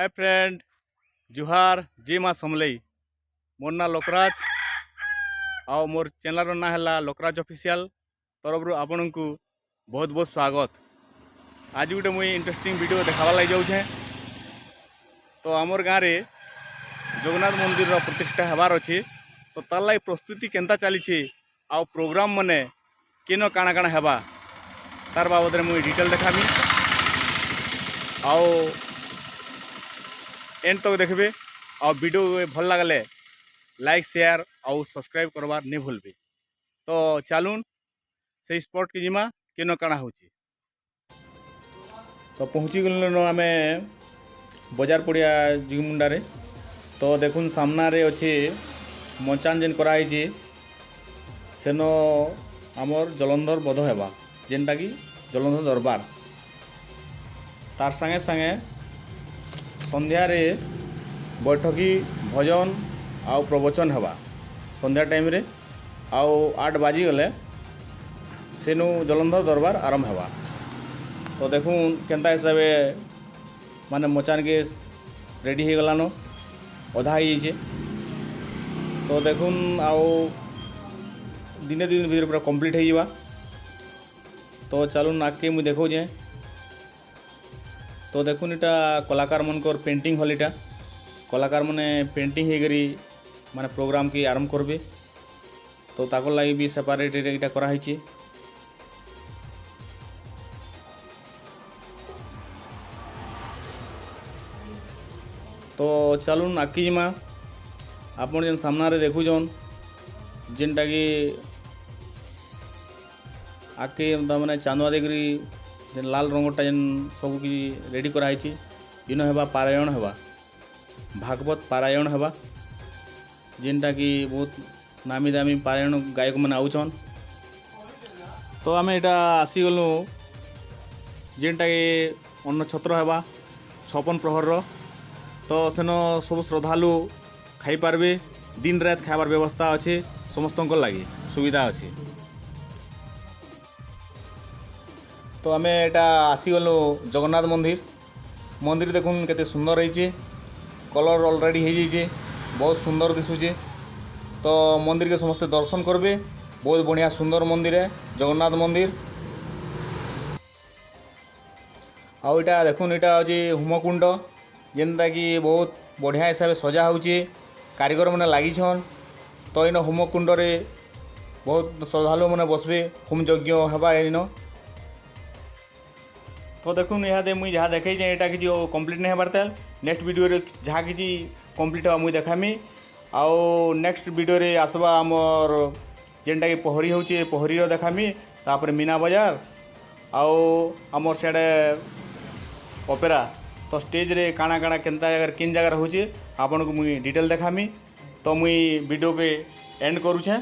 Hi friend जुहार जी माँ समलई मोर ना लोकराज आओ मोर चैनल ना है लोकराज ऑफिशियल तरफ आपण को बहुत बहुत स्वागत। आज गोटे मुई इंटरेस्टिंग वीडियो देखा लगे जाऊे। तो आमर गाँव में जगन्नाथ मंदिर प्रतिष्ठा होबार अच्छी, तो तार लगी प्रस्तुति केनता चली आउ प्रोग्राम मने केन काଣା काଣା हेबा तार बाबद मुई डिटेल देखामी। आओ एंड तक देखबे और वीडियो भल लगले लाइक शेयर और सब्सक्राइब करवार नहीं भूलबे। तो चलून से स्पॉट की जिमा केन काଣା होची। तो पहुँची गल आम बजार पड़िया जिमुंडारे। तो देखुन सामना रे अच्छे मचान जेन कराई सेन आमर जलंधर बध हेबा जेनटा कि जलंधर दरबार। तार संगे संगे संध्या रे बैठकी भजन आउ प्रवचन हेबा संध्या टाइम रे। आउ 8 बाजी गले सेनु जलंधर दरबार आरंभ हेबा। तो देखुन केनता हिसाब माने मचान के रेडी हो गलानो अधा ही। तो देखुन आउ दिने दिन भीतर पूरा कंप्लीट हो। तो चलून आगे मुझे देखो जे। तो देखुन इटा कलाकार मनकर पेंटिंग हल। इटा कलाकार माने पेंटिंग हो गरी माने प्रोग्राम की आरंभ करबे। तो ताको लगी भी सेपरेट इटा कराई। तो चलून आकी जिमा आपन जेन सामना रे देखुछन जेनटा कि आके मैंने चांदुआ देकरी जेन लाल रंगटा जेन सब कि रेडी कराई। इन हेबा पारायण हेबा भागवत पारायण हेबा जेनटा कि बहुत नामी दामी पारायण गायक मैंने आउछन। तो आम एटा आसीगलु जेनटा कि अन्न छत्र हेबा 56 प्रहर। तो सेन सब श्रद्धालु खाई पारबे। दिन रात खाइबार व्यवस्था अच्छे समस्त लगी सुविधा अच्छे। तो आम एटा आसीगलु जगन्नाथ मंदिर देखुन केते सुंदर रही। कलर ऑलरेडी हो जाइए बहुत सुंदर दिशुचे। तो मंदिर के समस्त दर्शन करबे। बहुत बढ़िया सुंदर मंदिर है जगन्नाथ मंदिर। आउ इटा देखुन इटा हूँ होमकुंड जेनता कि बहुत बढ़िया हिसाब से सजा होचे कारीगर मैंने लगिछन। तो इन होमकुंड रे बहुत श्रद्धालु मैंने बसबे होम यज्ञ हेबा इन। तो देखुन यहाँ मुझे जहाँ देखे यहाँ कि कंप्लीट नहीं होबार था। नेक्स्ट वीडियो रे जहाँ कि कंप्लीट होगा मुझे देखामी। आउ नेक्स्ट वीडियो रे आसवा आमर जेनटा कि पहरी होचे पहरी देखामी। तापर मीना बाजार आउ आमर सियाड़े ओपेरा। तो स्टेज रे काଣା काଣା केनता जगह किन जगह होचे आपन को मुई डिटेल देखामी। तो मुई वीडियो पे एंड करूछे।